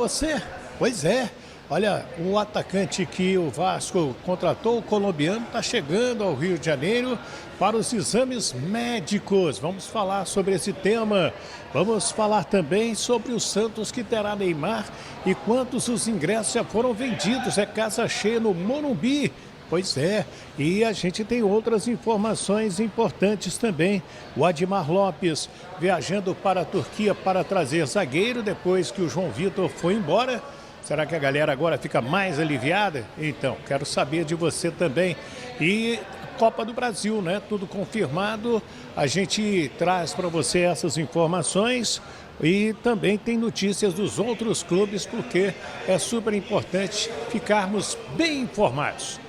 você? Pois é. Olha, o atacante que o Vasco contratou, o colombiano, está chegando ao Rio de Janeiro para os exames médicos. Vamos falar sobre esse tema. Vamos falar também sobre o Santos, que terá Neymar e quantos os ingressos já foram vendidos. É casa cheia no Morumbi. Pois é, e a gente tem outras informações importantes também. O Admar Lopes viajando para a Turquia para trazer zagueiro depois que o João Vitor foi embora. Será que a galera agora fica mais aliviada? Então, quero saber de você também. E Copa do Brasil, né? Tudo confirmado. A gente traz para você essas informações e também tem notícias dos outros clubes, porque é super importante ficarmos bem informados.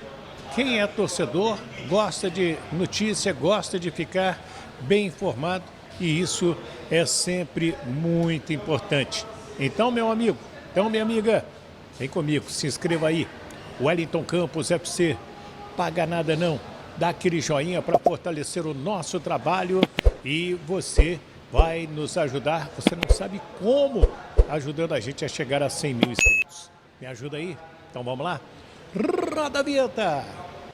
Quem é torcedor gosta de notícia, gosta de ficar bem informado e isso é sempre muito importante. Então, meu amigo, então, minha amiga, vem comigo, se inscreva aí. Wellington Campos FC, paga nada não. Dá aquele joinha para fortalecer o nosso trabalho e você vai nos ajudar. Você não sabe como, ajudando a gente a chegar a 100 mil inscritos. Me ajuda aí? Então vamos lá? Roda a vinheta!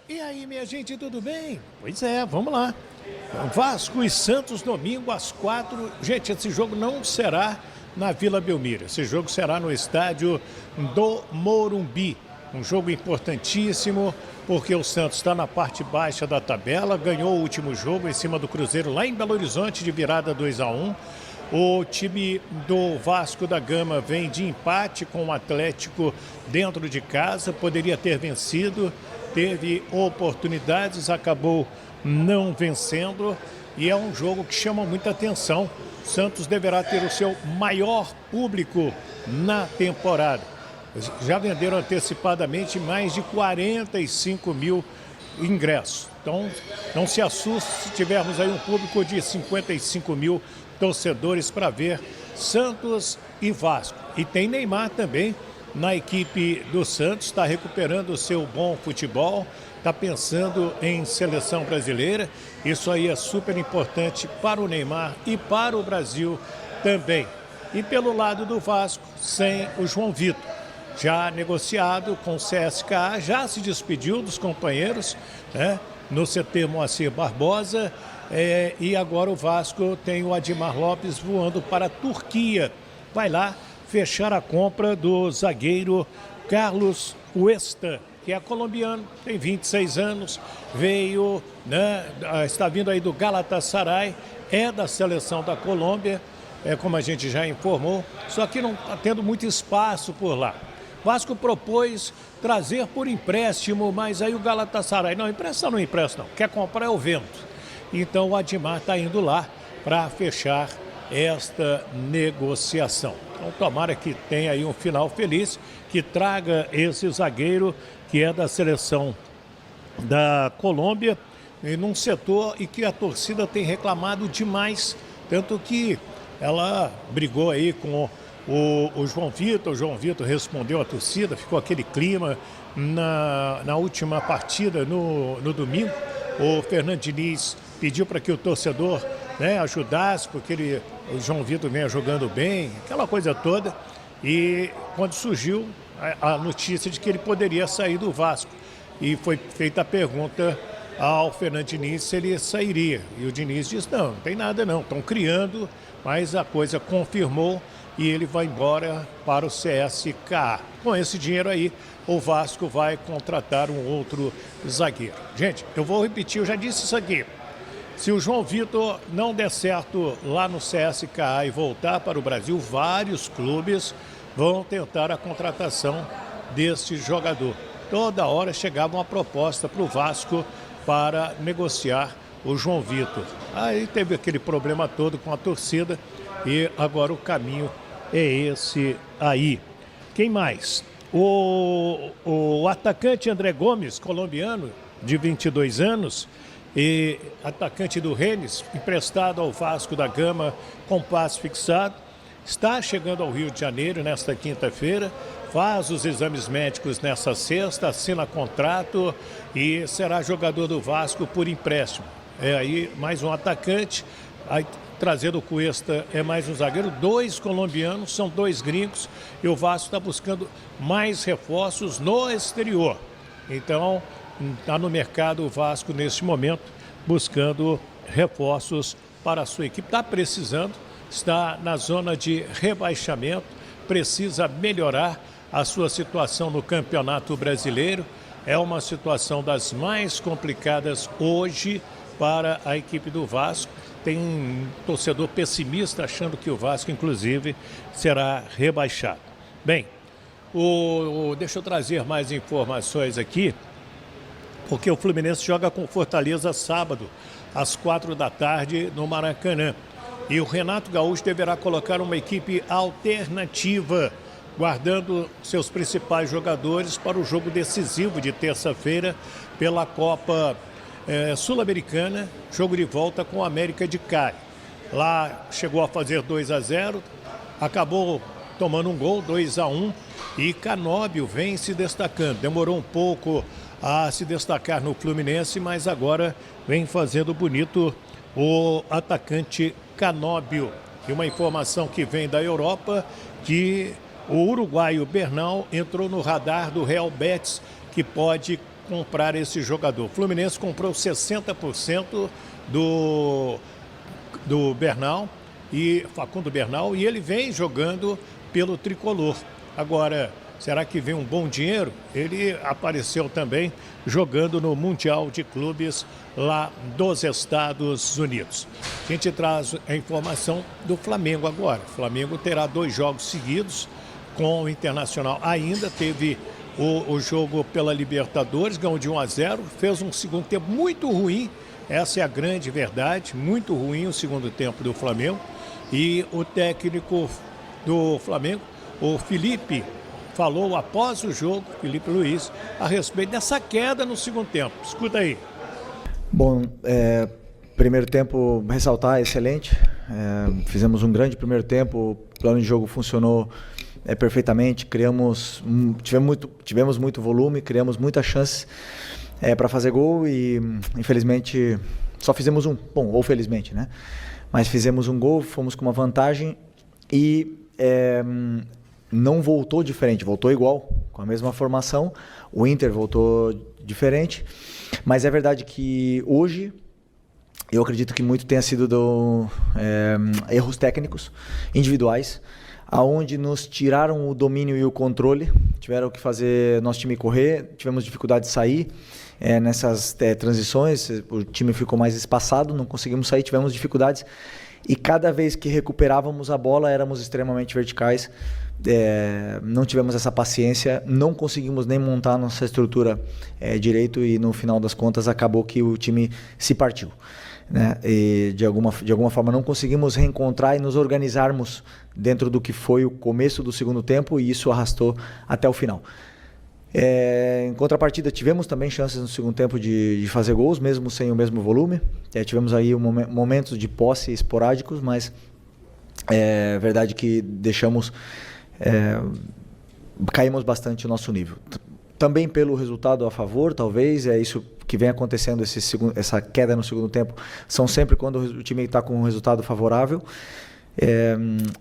E aí, minha gente, tudo bem? Pois é, vamos lá. Vasco e Santos, domingo às 4. Gente, esse jogo não será na Vila Belmiro. Esse jogo será no estádio do Morumbi. Um jogo importantíssimo, porque o Santos está na parte baixa da tabela, ganhou o último jogo em cima do Cruzeiro lá em Belo Horizonte de virada 2-1. O time do Vasco da Gama vem de empate com o Atlético dentro de casa, poderia ter vencido, teve oportunidades, acabou não vencendo e é um jogo que chama muita atenção. Santos deverá ter o seu maior público na temporada. Já venderam antecipadamente mais de 45 mil ingressos. Então, não se assuste se tivermos aí um público de 55 mil torcedores para ver Santos e Vasco. E tem Neymar também na equipe do Santos, está recuperando o seu bom futebol, está pensando em seleção brasileira. Isso aí é super importante para o Neymar e para o Brasil também. E pelo lado do Vasco, sem o João Vitor, já negociado com o CSKA, já se despediu dos companheiros, né, no CT Moacir Barbosa, e agora o Vasco tem o Admar Lopes voando para a Turquia. Vai lá fechar a compra do zagueiro Carlos Cuesta, que é colombiano, tem 26 anos, veio, né, está vindo aí do Galatasaray, é da seleção da Colômbia, como a gente já informou, só que não está tendo muito espaço por lá. Vasco propôs trazer por empréstimo, mas aí o Galatasaray, não empresta não, quer comprar é o vento. Então o Admar está indo lá para fechar esta negociação. Então tomara que tenha aí um final feliz, que traga esse zagueiro que é da seleção da Colômbia, e num setor e que a torcida tem reclamado demais, tanto que ela brigou aí com o João Vitor respondeu à torcida, ficou aquele clima na última partida, no domingo. O Fernando Diniz pediu para que o torcedor, né, ajudasse, porque o João Vitor vem jogando bem, aquela coisa toda. E quando surgiu a notícia de que ele poderia sair do Vasco, e foi feita a pergunta ao Fernando Diniz se ele sairia. E o Diniz disse, não tem nada não, estão criando, mas a coisa confirmou e ele vai embora para o CSKA. Com esse dinheiro aí, o Vasco vai contratar um outro zagueiro. Gente, eu vou repetir, eu já disse isso aqui. Se o João Vitor não der certo lá no CSKA e voltar para o Brasil, vários clubes vão tentar a contratação deste jogador. Toda hora chegava uma proposta para o Vasco para negociar o João Vitor. Aí teve aquele problema todo com a torcida e agora o caminho é esse aí. Quem mais? O atacante André Gomes, colombiano, de 22 anos, e atacante do Rennes, emprestado ao Vasco da Gama com passe fixado, está chegando ao Rio de Janeiro nesta quinta-feira, faz os exames médicos nessa sexta, assina contrato e será jogador do Vasco por empréstimo. É aí mais um atacante. Aí trazendo o Cuesta, é mais um zagueiro, 2 colombianos, são 2 gringos, e o Vasco está buscando mais reforços no exterior. Então, está no mercado o Vasco neste momento, buscando reforços para a sua equipe. Está precisando, está na zona de rebaixamento, precisa melhorar a sua situação no Campeonato Brasileiro. É uma situação das mais complicadas hoje para a equipe do Vasco. Tem um torcedor pessimista achando que o Vasco, inclusive, será rebaixado. Bem, deixa eu trazer mais informações aqui, porque o Fluminense joga com Fortaleza sábado, às 4 da tarde, no Maracanã. E o Renato Gaúcho deverá colocar uma equipe alternativa, guardando seus principais jogadores para o jogo decisivo de terça-feira pela Copa Sul-Americana, jogo de volta com a América de Cali. Lá chegou a fazer 2-0, acabou tomando um gol, 2-1, e Canóbio vem se destacando. Demorou um pouco a se destacar no Fluminense, mas agora vem fazendo bonito o atacante Canóbio. E uma informação que vem da Europa, que o uruguaio Bernal entrou no radar do Real Betis, que pode comprar esse jogador. O Fluminense comprou 60% do Bernal, Facundo Bernal, e ele vem jogando pelo tricolor. Agora, será que vem um bom dinheiro? Ele apareceu também jogando no Mundial de Clubes lá dos Estados Unidos. A gente traz a informação do Flamengo agora. O Flamengo terá 2 jogos seguidos com o Internacional. Ainda teve o jogo pela Libertadores, ganhou de 1-0, fez um segundo tempo muito ruim. Essa é a grande verdade, muito ruim o segundo tempo do Flamengo. E o técnico do Flamengo, o Felipe, falou após o jogo, Felipe Luiz, a respeito dessa queda no segundo tempo. Escuta aí. Bom, primeiro tempo, ressaltar, excelente. Fizemos um grande primeiro tempo, o plano de jogo funcionou perfeitamente, tivemos muito volume, criamos muitas chances para fazer gol e, infelizmente, só fizemos um. Bom, ou felizmente, né? Mas fizemos um gol, fomos com uma vantagem e não voltou diferente, voltou igual, com a mesma formação. O Inter voltou diferente, mas é verdade que hoje eu acredito que muito tenha sido erros técnicos, individuais, aonde nos tiraram o domínio e o controle, tiveram que fazer nosso time correr, tivemos dificuldade de sair nessas transições, o time ficou mais espaçado, não conseguimos sair, tivemos dificuldades e cada vez que recuperávamos a bola éramos extremamente verticais, não tivemos essa paciência, não conseguimos nem montar nossa estrutura direito e no final das contas acabou que o time se partiu. Né? E de alguma forma não conseguimos reencontrar e nos organizarmos dentro do que foi o começo do segundo tempo e isso arrastou até o final. Em contrapartida, tivemos também chances no segundo tempo de fazer gols, mesmo sem o mesmo volume. Tivemos aí momentos de posse esporádicos, mas é verdade que caímos bastante o nosso nível. Também pelo resultado a favor, talvez, é isso que vem acontecendo, essa queda no segundo tempo, são sempre quando o time está com um resultado favorável.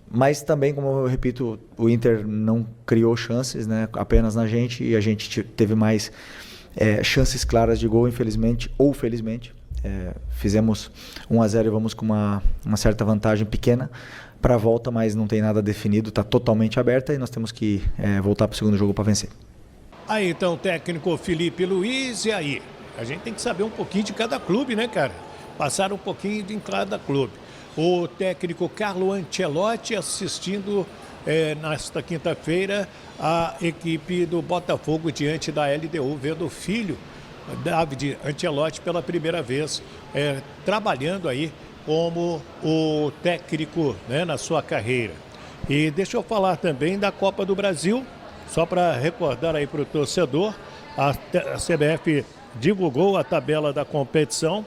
Mas também, como eu repito, o Inter não criou chances, né, apenas na gente, e a gente teve mais chances claras de gol, infelizmente ou felizmente. Fizemos 1-0 e vamos com uma certa vantagem pequena para a volta, mas não tem nada definido, está totalmente aberta e nós temos que voltar para o segundo jogo para vencer. Aí então o técnico Felipe Luiz, e aí? A gente tem que saber um pouquinho de cada clube, né, cara? Passar um pouquinho de cada clube. O técnico Carlo Ancelotti assistindo nesta quinta-feira a equipe do Botafogo diante da LDU, vendo o filho, David Ancelotti, pela primeira vez trabalhando aí como o técnico, né, na sua carreira. E deixa eu falar também da Copa do Brasil, só para recordar aí para o torcedor, a CBF divulgou a tabela da competição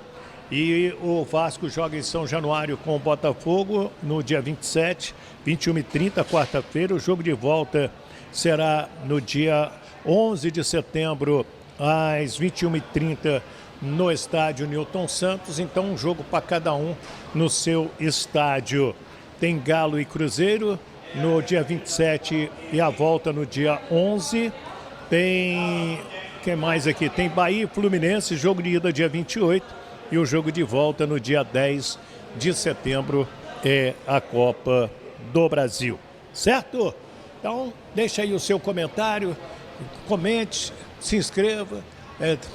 e o Vasco joga em São Januário com o Botafogo no dia 27, 21h30, quarta-feira. O jogo de volta será no dia 11 de setembro, às 21h30, no estádio Newton Santos, então um jogo para cada um no seu estádio. Tem Galo e Cruzeiro no dia 27 e a volta no dia 11. Tem, que mais aqui? Tem Bahia e Fluminense, jogo de ida dia 28 e o jogo de volta no dia 10 de setembro é a Copa do Brasil. Certo? Então, deixa aí o seu comentário, comente, se inscreva.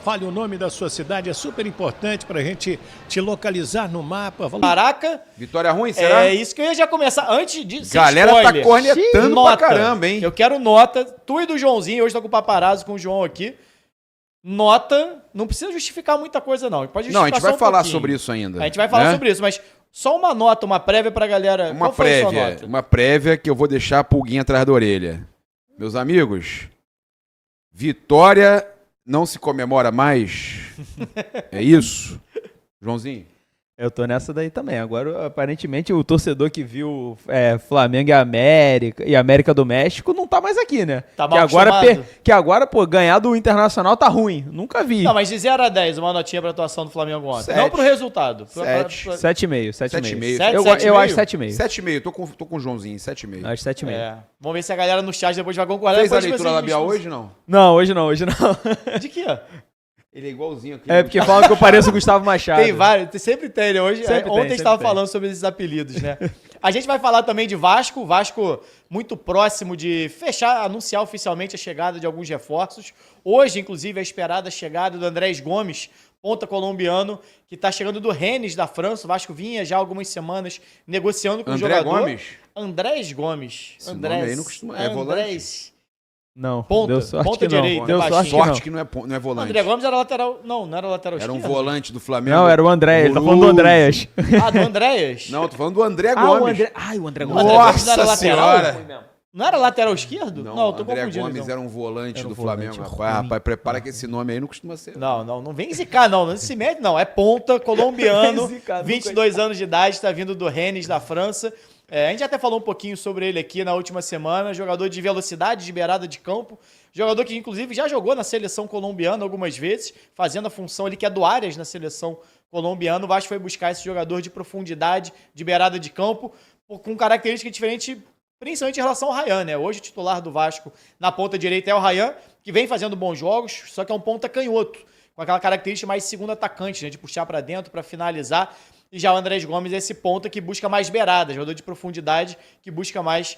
Fale o nome da sua cidade, é super importante para a gente te localizar no mapa. Caraca! Vitória ruim, será? É isso que eu ia já começar. Antes de galera spoiler, tá cornetando nota. pra caramba, hein? Eu quero nota. Tu e do Joãozinho, hoje tô com o paparazzo com o João aqui. Nota, não precisa justificar muita coisa, não. Pode justificar Não, a gente vai só um falar pouquinho. sobre isso ainda. A gente vai falar né? sobre isso, mas só uma nota, uma prévia pra galera. Uma Qual foi a sua prévia. nota? Uma prévia que eu vou deixar a pulguinha atrás da orelha. Meus amigos, vitória não se comemora mais. É isso? Joãozinho? Eu tô nessa daí também. Agora, aparentemente, o torcedor que viu Flamengo e América do México não tá mais aqui, né? Tá mal acostumado. Que agora, pô, ganhar do Internacional tá ruim. Nunca vi. Não, mas de 0 a 10, uma notinha pra atuação do Flamengo ontem. 7. Não pro resultado. 7,5. 7,5. Eu acho 7,5. 7,5. Tô com o Joãozinho, 7,5. Acho 7,5. É. Vamos ver se a galera no chat depois vai concordar. Fez a Depois leitura vocês labial discutem. hoje, não? Não, hoje não. De quê? Ele é igualzinho aqui. É porque falam que eu pareço o Gustavo Machado. Tem vários, sempre tem, né? Hoje, Sempre ontem tem, a gente estava sempre falando sobre esses apelidos, né? A gente vai falar também de Vasco. Vasco muito próximo de fechar, anunciar oficialmente a chegada de alguns reforços. Hoje, inclusive, é esperada a chegada do Andrés Gomes, ponta colombiano, que está chegando do Rennes, da França. O Vasco vinha já há algumas semanas negociando com o jogador. Gomes? Andrés Gomes. Esse Andrés. nome aí não costuma- é volante? Andrés. Não, Ponta, deu sorte ponta que não. direita, Deu baixinho. sorte que não. Sorte que não é volante. André Gomes era lateral. Não era lateral Era um esquerdo. volante do Flamengo. Não, era o André. Ele tá falando do Guloso. Andréas. Ah, do Andréas? Não, tô falando do André Ah, Gomes. o André. Ai, o André O Gomes. André Gomes não era Nossa lateral? senhora. Não era lateral esquerdo? Não, eu tô André confundindo. Gomes então. era um volante Era um do volante Flamengo. ruim. Rapaz, prepara que esse nome aí não costuma ser. Não vem zicar, não. Não se mete, não. É ponta, colombiano, Vem zicar, 22 anos de idade, está vindo do Rennes, da França. A gente até falou um pouquinho sobre ele aqui na última semana. Jogador de velocidade, de beirada de campo. Jogador que, inclusive, já jogou na seleção colombiana algumas vezes, fazendo a função ali que é do Arias na seleção colombiana. O Vasco foi buscar esse jogador de profundidade, de beirada de campo, com característica diferente, principalmente em relação ao Ryan, né? Hoje o titular do Vasco na ponta direita é o Ryan, que vem fazendo bons jogos, só que é um ponta canhoto, com aquela característica mais segundo atacante, né? De puxar para dentro, para finalizar. E já o Andrés Gomes é esse ponta que busca mais beirada, jogador de profundidade, que busca mais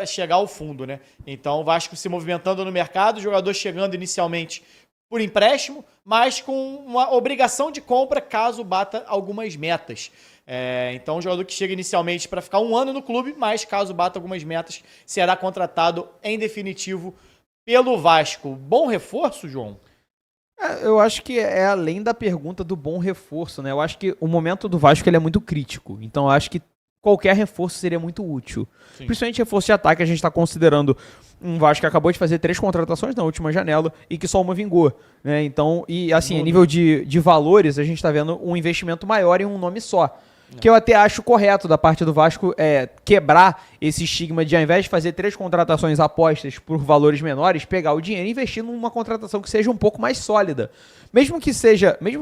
chegar ao fundo, né? Então o Vasco se movimentando no mercado, o jogador chegando inicialmente por empréstimo, mas com uma obrigação de compra caso bata algumas metas. Então um jogador que chega inicialmente para ficar um ano no clube, mas caso bata algumas metas, será contratado em definitivo pelo Vasco. Bom reforço, João? Eu acho que é além da pergunta do bom reforço, né? Eu acho que o momento do Vasco ele é muito crítico. Então eu acho que qualquer reforço seria muito útil. Sim. Principalmente reforço de ataque, a gente está considerando um Vasco que acabou de fazer 3 contratações na última janela e que só uma vingou, né? Então, e assim, a nível de valores, a gente está vendo um investimento maior em um nome só. Que eu até acho correto da parte do Vasco quebrar esse estigma de, ao invés de fazer 3 contratações apostas por valores menores, pegar o dinheiro e investir numa contratação que seja um pouco mais sólida. Mesmo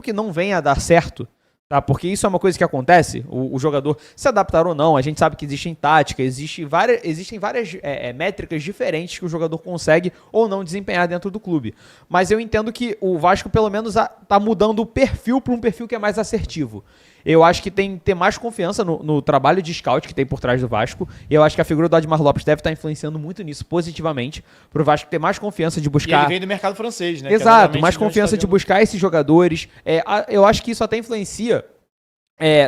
que não venha a dar certo, tá? Porque isso é uma coisa que acontece, o jogador se adaptar ou não, a gente sabe que existem táticas, existem várias métricas diferentes que o jogador consegue ou não desempenhar dentro do clube. Mas eu entendo que o Vasco pelo menos tá mudando o perfil para um perfil que é mais assertivo. Eu acho que tem que ter mais confiança no trabalho de scout que tem por trás do Vasco. E eu acho que a figura do Admar Lopes deve estar influenciando muito nisso positivamente, para o Vasco ter mais confiança de buscar... E ele veio do mercado francês, né? Exato, mais confiança de buscar esses jogadores. Eu acho que isso até influencia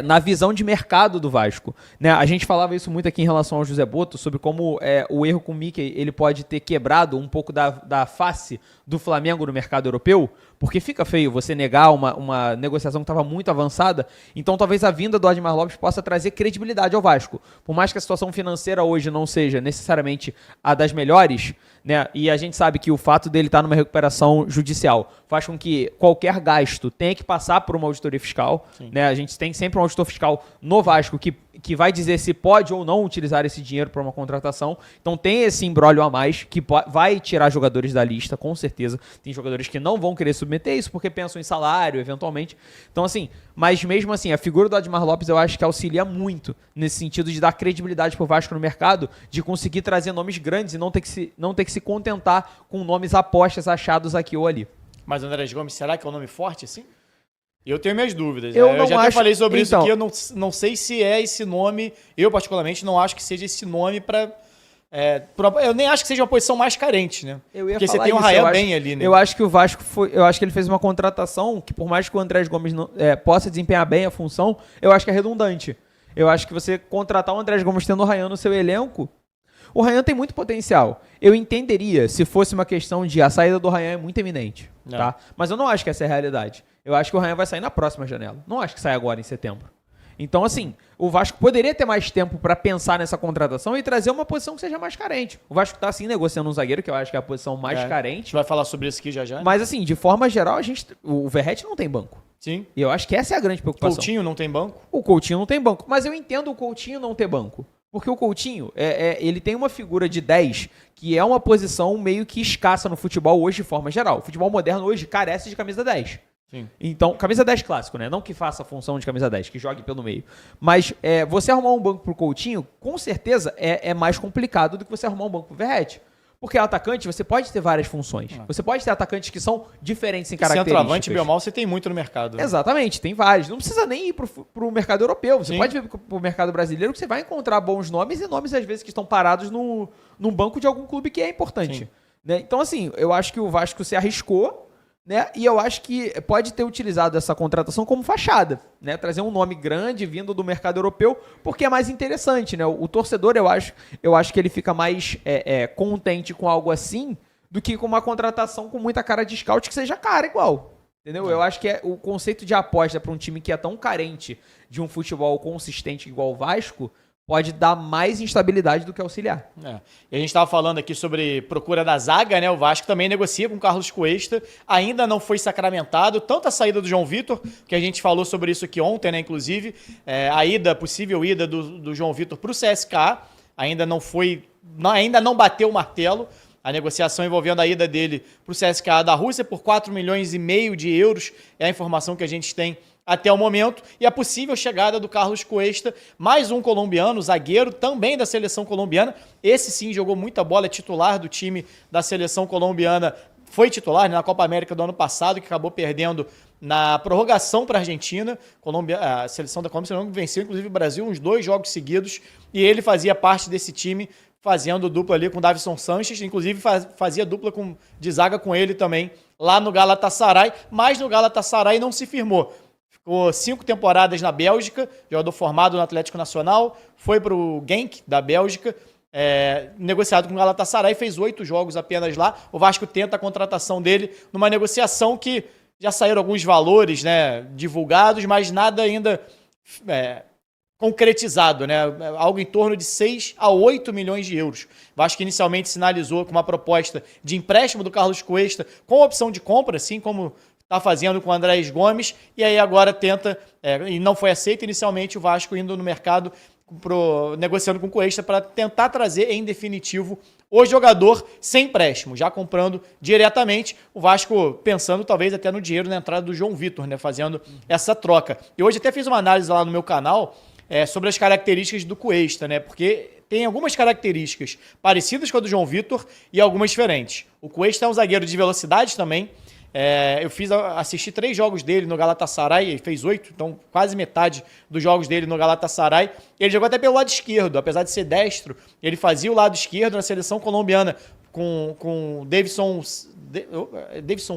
na visão de mercado do Vasco, né? A gente falava isso muito aqui em relação ao José Boto, sobre como o erro com o Mickey ele pode ter quebrado um pouco da face do Flamengo no mercado europeu, porque fica feio você negar uma negociação que estava muito avançada. Então talvez a vinda do Admar Lopes possa trazer credibilidade ao Vasco. Por mais que a situação financeira hoje não seja necessariamente a das melhores, né? E a gente sabe que o fato dele estar numa recuperação judicial faz com que qualquer gasto tenha que passar por uma auditoria fiscal, né? A gente tem sempre um auditor fiscal no Vasco que vai dizer se pode ou não utilizar esse dinheiro para uma contratação. Então tem esse imbróglio a mais que vai tirar jogadores da lista, com certeza. Tem jogadores que não vão querer submeter isso porque pensam em salário, eventualmente. Então assim, mas mesmo assim, a figura do Admar Lopes eu acho que auxilia muito nesse sentido de dar credibilidade pro Vasco no mercado, de conseguir trazer nomes grandes e não ter que se contentar com nomes apostas achados aqui ou ali. Mas André Gomes, será que é um nome forte assim? Eu tenho minhas dúvidas. Eu já até falei sobre isso então, aqui, eu não sei se é esse nome. Eu, particularmente, não acho que seja esse nome para. Eu nem acho que seja uma posição mais carente, né? Porque você tem o Rayan bem ali, né? Eu acho que o Vasco eu acho que ele fez uma contratação que, por mais que o Andrés Gomes possa desempenhar bem a função, eu acho que é redundante. Eu acho que você contratar o Andrés Gomes tendo o Rayan no seu elenco, o Rayan tem muito potencial. Eu entenderia se fosse uma questão de a saída do Rayan é muito eminente, tá? Mas eu não acho que essa é a realidade. Eu acho que o Rayan vai sair na próxima janela. Não acho que sai agora em setembro. Então, assim, o Vasco poderia ter mais tempo para pensar nessa contratação e trazer uma posição que seja mais carente. O Vasco tá, assim, negociando um zagueiro, que eu acho que é a posição mais A carente. gente vai falar sobre isso aqui já já. Mas, assim, de forma geral, o Verratti não tem banco. Sim. E eu acho que essa é a grande preocupação. Coutinho não tem banco? O Coutinho não tem banco. Mas eu entendo o Coutinho não ter banco. Porque o Coutinho, ele tem uma figura de 10 que é uma posição meio que escassa no futebol hoje de forma geral. O futebol moderno hoje carece de camisa 10. Sim. Então, camisa 10 clássico, né? Não que faça a função de camisa 10, que jogue pelo meio. Mas você arrumar um banco pro Coutinho, com certeza é mais complicado do que você arrumar um banco pro Verratti. Porque atacante, você pode ter várias funções. Você pode ter atacantes que são diferentes em características. Centroavante, bem ou mal, você tem muito no mercado. Né? Exatamente, tem vários. Não precisa nem ir pro mercado europeu. Você Sim. pode ir pro mercado brasileiro que você vai encontrar bons nomes e nomes, às vezes, que estão parados num banco de algum clube que é importante. Né? Então, assim, eu acho que o Vasco se arriscou, né? E eu acho que pode ter utilizado essa contratação como fachada, né? Trazer um nome grande vindo do mercado europeu, porque é mais interessante, né? O torcedor, eu acho que ele fica mais contente com algo assim do que com uma contratação com muita cara de scout que seja cara igual. Entendeu? Eu acho que o conceito de aposta para um time que é tão carente de um futebol consistente igual o Vasco pode dar mais instabilidade do que auxiliar. E a gente estava falando aqui sobre procura da zaga, né? O Vasco também negocia com o Carlos Cuesta. Ainda não foi sacramentado, tanto a saída do João Vitor, que a gente falou sobre isso aqui ontem, né? Inclusive, possível ida do João Vitor para o CSKA. Ainda não bateu o martelo. A negociação envolvendo a ida dele para o CSKA da Rússia por 4,5 milhões de euros é a informação que a gente tem até o momento, e a possível chegada do Carlos Cuesta, mais um colombiano, zagueiro, também da seleção colombiana. Esse sim jogou muita bola, é titular do time da seleção colombiana, foi titular, né, na Copa América do ano passado, que acabou perdendo na prorrogação para a Argentina. A seleção da Colômbia venceu, inclusive, o Brasil uns 2 jogos seguidos, e ele fazia parte desse time, fazendo dupla ali com o Davinson Sanches, inclusive fazia dupla de zaga com ele também, lá no Galatasaray, mas no Galatasaray não se firmou. Ficou 5 temporadas na Bélgica, jogador formado no Atlético Nacional, foi para o Genk, da Bélgica, negociado com o Galatasaray, fez 8 jogos apenas lá. O Vasco tenta a contratação dele numa negociação que já saíram alguns valores, né, divulgados, mas nada ainda concretizado, né? Algo em torno de 6 a 8 milhões de euros. O Vasco inicialmente sinalizou com uma proposta de empréstimo do Carlos Cuesta com opção de compra, assim como está fazendo com o Andrés Gomes, e aí agora tenta, e não foi aceito inicialmente, o Vasco indo no mercado, negociando com o Cuesta para tentar trazer em definitivo o jogador sem empréstimo, já comprando diretamente, o Vasco pensando talvez até no dinheiro na entrada do João Vitor, né, fazendo essa troca. E hoje até fiz uma análise lá no meu canal sobre as características do Cuesta, né, porque tem algumas características parecidas com a do João Vitor e algumas diferentes. O Cuesta é um zagueiro de velocidade também. Eu assisti 3 jogos dele no Galatasaray, ele fez 8, então quase metade dos jogos dele no Galatasaray. Ele jogou até pelo lado esquerdo, apesar de ser destro, ele fazia o lado esquerdo na seleção colombiana com Davinson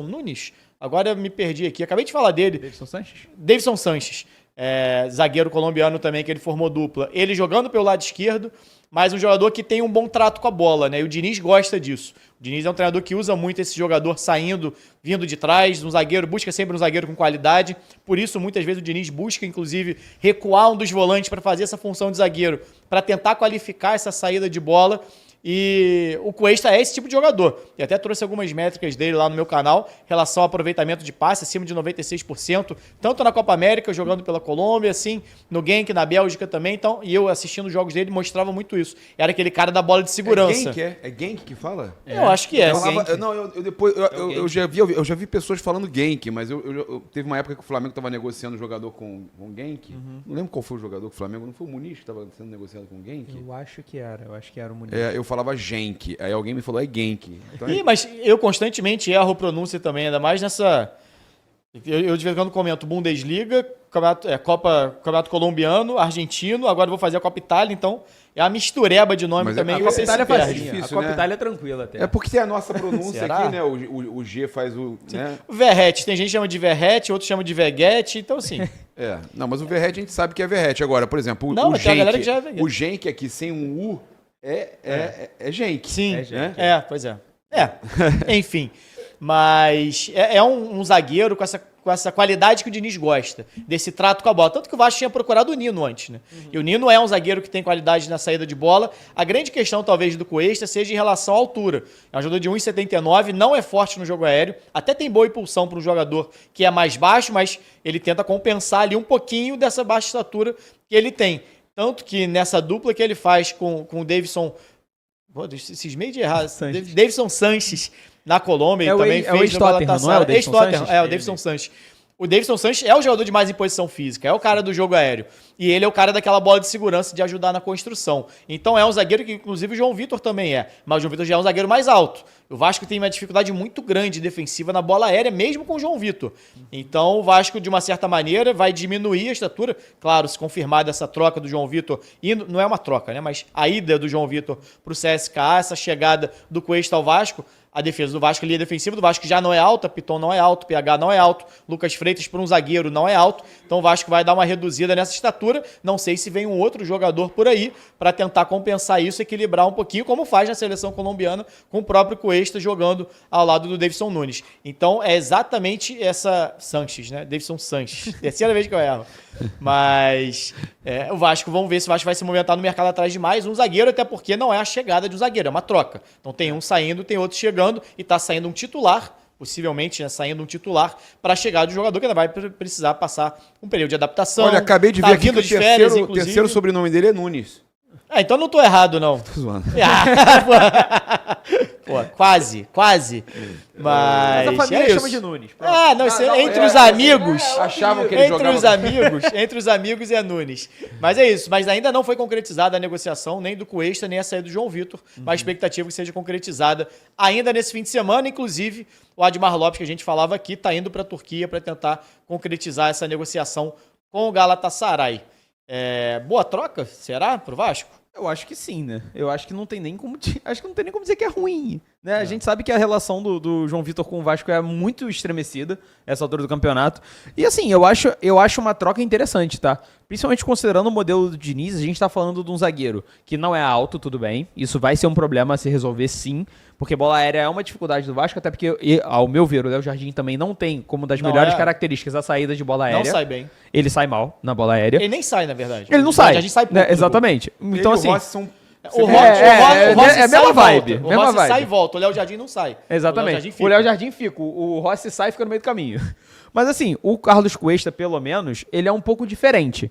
Nunes. Agora eu me perdi aqui, acabei de falar dele. Davinson Sanches. Zagueiro colombiano também, que ele formou dupla. Ele jogando pelo lado esquerdo, mas um jogador que tem um bom trato com a bola, né? E o Diniz gosta disso. O Diniz é um treinador que usa muito esse jogador saindo, vindo de trás, busca sempre um zagueiro com qualidade. Por isso, muitas vezes, o Diniz busca, inclusive, recuar um dos volantes para fazer essa função de zagueiro, para tentar qualificar essa saída de bola. E o Cuesta é esse tipo de jogador. E até trouxe algumas métricas dele lá no meu canal, em relação ao aproveitamento de passe, acima de 96%, tanto na Copa América, jogando pela Colômbia, assim, no Genk, na Bélgica também. Então, e eu assistindo os jogos dele, mostrava muito isso. Era aquele cara da bola de segurança. É Genk que fala? Eu acho que é. Eu falava- Genk. não, eu depois eu já vi pessoas falando Genk, mas teve uma época que o Flamengo estava negociando um jogador com Genk. Não lembro qual foi o jogador do Flamengo, não foi o Muniz que estava sendo negociado com o Genk? Eu acho que era o Muniz. Eu falava Genk, aí alguém me falou é Genk. Então, Ih, mas eu constantemente erro a pronúncia também, ainda mais nessa. Eu de vez em quando comento Bundesliga, campeonato colombiano, argentino, agora eu vou fazer a Copa Itália, então é uma mistureba de nome Mas também. a que Copa você Itália é se perde. facinho. difícil, A Copa né? Itália é tranquila até. é porque tem a nossa pronúncia Será? aqui, né? O G faz o. Né? Verrete, tem gente que chama de Verrete, outros chamam de Veguete, então assim. Não, mas o Verrete a gente sabe que é Verrete. Agora, por exemplo, Não, o mas tem a galera que Genk, já é Verrete. o Genk aqui sem um U é Genk. Sim, É, pois é. Enfim. Mas é um zagueiro com essa qualidade que o Diniz gosta, desse trato com a bola. Tanto que o Vasco tinha procurado o Nino antes, né? E o Nino é um zagueiro que tem qualidade na saída de bola. A grande questão, talvez, do Cuesta seja em relação à altura. É um jogador de 1,79, não é forte no jogo aéreo, até tem boa impulsão para um jogador que é mais baixo, mas ele tenta compensar ali um pouquinho dessa baixa estatura que ele tem. Tanto que nessa dupla que ele faz com o Davidson... Pô, cismei de errado. Davidson Sanches na Colômbia, ele também fez no ex-Tottenham, não é o Davidson Sanches? É, o Davidson Sanches. O Davidson Sanches é o jogador de mais imposição física, é o cara do jogo aéreo. E ele é o cara daquela bola de segurança de ajudar na construção. Então é um zagueiro que, inclusive, o João Vitor também é. Mas o João Vitor já é um zagueiro mais alto. O Vasco tem uma dificuldade muito grande defensiva na bola aérea, mesmo com o João Vitor. Então o Vasco, de uma certa maneira, vai diminuir a estatura. Claro, se confirmar dessa troca do João Vitor, e não é uma troca, né? Mas a ida do João Vitor pro CSKA, essa chegada do Cuesta ao Vasco, a defesa do Vasco, a linha defensiva do Vasco já não é alta, Piton não é alto, PH não é alto, Lucas Freitas por um zagueiro não é alto, então o Vasco vai dar uma reduzida nessa estatura. Não sei se vem um outro jogador por aí para tentar compensar isso, equilibrar um pouquinho, como faz na seleção colombiana com o próprio Cuesta jogando ao lado do Davidson Nunes. Então é exatamente essa Sanches, né? Davidson Sanches. Terceira vez que eu erro. Mas o Vasco, vamos ver se o Vasco vai se movimentar no mercado atrás de mais um zagueiro, até porque não é a chegada de um zagueiro, é uma troca. Então tem um saindo, tem outro chegando e tá saindo um titular, possivelmente, né, saindo um titular para a chegada do jogador que ainda vai precisar passar um período de adaptação. Olha, acabei de ver aqui que vindo o de férias, terceiro sobrenome dele é Nunes. Então não tô errado, não. Tô zoando. Pô, quase. Mas a família é isso. chama de Nunes. Não, isso entre os amigos. Achavam que ele jogava. Entre os amigos é Nunes. Mas é isso. Mas ainda não foi concretizada a negociação nem do Cuesta, nem a saída do João Vitor. Mas a expectativa é que seja concretizada ainda nesse fim de semana. Inclusive, o Admar Lopes, que a gente falava aqui, está indo para a Turquia para tentar concretizar essa negociação com o Galatasaray. Boa troca, será, pro Vasco? Eu acho que sim, né? Eu acho que não tem nem como dizer que é ruim, né? A gente sabe que a relação do João Vitor com o Vasco é muito estremecida essa altura do campeonato. E assim, eu acho uma troca interessante, tá? Principalmente considerando o modelo do Diniz, a gente tá falando de um zagueiro que não é alto, tudo bem. Isso vai ser um problema a se resolver, sim. Porque bola aérea é uma dificuldade do Vasco, até porque, ao meu ver, o Léo Jardim também não tem como das melhores características a saída de bola aérea. Não sai bem. Ele sai mal na bola aérea. Ele nem sai, na verdade. Ele não sai. A gente sai pouco, né? Exatamente. Então, assim. O Rossi é sai mesma e vibe, volta. O mesma Rossi vibe. sai e volta. O Léo Jardim não sai. Exatamente. O Léo Jardim fica. O Rossi sai e fica no meio do caminho. Mas assim, o Carlos Cuesta, pelo menos, ele é um pouco diferente.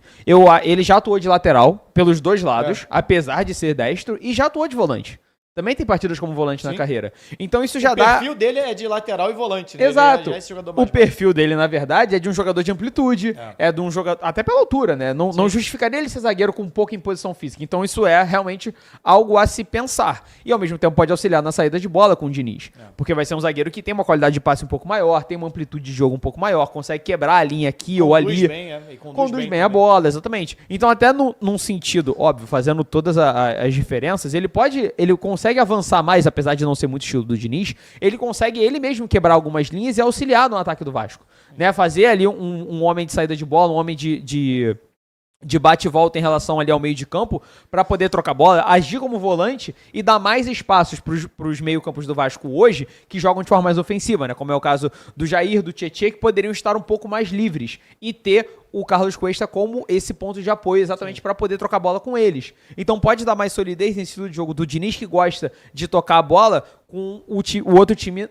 Ele já atuou de lateral, pelos dois lados, apesar de ser destro, e já atuou de volante. Também tem partidas como volante na carreira. Então isso já dá... O perfil dele é de lateral e volante, né? Exato. Ele é esse jogador mais o perfil dele, na verdade, é de um jogador de amplitude, é de um jogador... Até pela altura, né? Não justificaria ele ser zagueiro com pouca imposição física. Então isso é realmente algo a se pensar. E ao mesmo tempo pode auxiliar na saída de bola com o Diniz. Porque vai ser um zagueiro que tem uma qualidade de passe um pouco maior, tem uma amplitude de jogo um pouco maior, consegue quebrar a linha aqui ou ali. Conduz bem a bola, exatamente. Então até num sentido, óbvio, fazendo todas as diferenças, ele consegue avançar mais, apesar de não ser muito estilo do Diniz, ele consegue ele mesmo quebrar algumas linhas e auxiliar no ataque do Vasco. Né? Fazer ali um homem de saída de bola, um homem de de bate e volta em relação ali ao meio de campo, para poder trocar bola, agir como volante e dar mais espaços para os meio-campos do Vasco hoje, que jogam de forma mais ofensiva, né? Como é o caso do Jair, do Tietê, que poderiam estar um pouco mais livres e ter o Carlos Cuesta como esse ponto de apoio exatamente para poder trocar bola com eles. Então pode dar mais solidez nesse estilo de jogo do Diniz, que gosta de tocar a bola com o outro time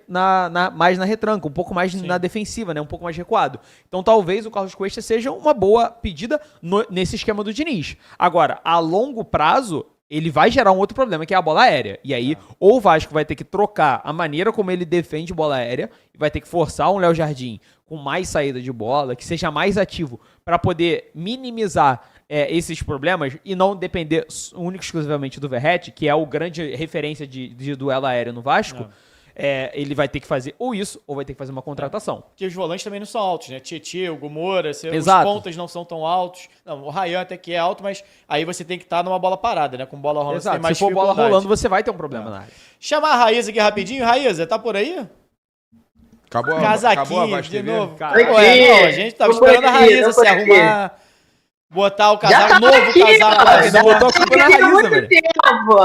mais na retranca, um pouco mais na defensiva, né? Um pouco mais recuado. Então talvez o Carlos Cuesta seja uma boa pedida nesse esquema do Diniz. Agora, a longo prazo, ele vai gerar um outro problema, que é a bola aérea. E aí, ou o Vasco vai ter que trocar a maneira como ele defende bola aérea, e vai ter que forçar um Léo Jardim com mais saída de bola, que seja mais ativo, para poder minimizar esses problemas e não depender única e exclusivamente do Verratti, que é o grande referência de duelo aéreo no Vasco. Ele vai ter que fazer ou isso, ou vai ter que fazer uma contratação. Porque os volantes também não são altos, né? Tietê, o Gumora, os pontas não são tão altos. Não, o Ryan até que é alto, mas aí você tem que estar numa bola parada, né? Com bola rolando, você tem mais Se for bola dificuldade. rolando, você vai ter um problema na área. Chamar a Raíza aqui rapidinho. Raíza, tá por aí? Acabou a Casaquinho Vaz de TV? novo. Cara, Não, a gente tava esperando a Raíza se arrumar, botar o casaco, novo aqui, casaco. cara. Ainda botou a culpa na Há Raíza, muito velho. tempo.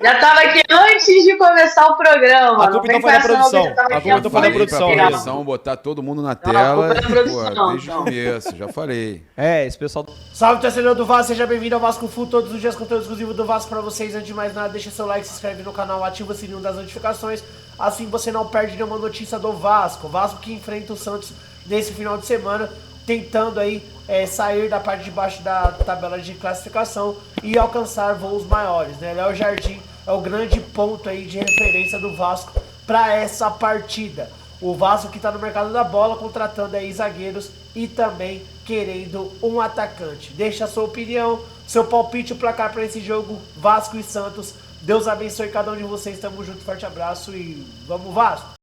Já tava aqui antes de começar o programa. A culpa então foi da produção. A culpa então foi da Falei produção. pra Raíza. produção botar todo mundo na a tela. culpa é da produção, Desde o então. começo, já falei. Esse pessoal... Salve, torcedor do Vasco, seja bem-vindo ao Vasco Full, todos os dias conteúdo exclusivo do Vasco pra vocês. Antes de mais nada, deixa seu like, se inscreve no canal, ativa o sininho das notificações, assim você não perde nenhuma notícia do Vasco. O Vasco que enfrenta o Santos nesse final de semana, tentando aí sair da parte de baixo da tabela de classificação e alcançar voos maiores, né? Léo Jardim é o grande ponto aí de referência do Vasco para essa partida. O Vasco que está no mercado da bola, contratando aí zagueiros e também querendo um atacante. Deixa a sua opinião, seu palpite, o placar para esse jogo, Vasco e Santos. Deus abençoe cada um de vocês, tamo junto, forte abraço e vamos Vasco!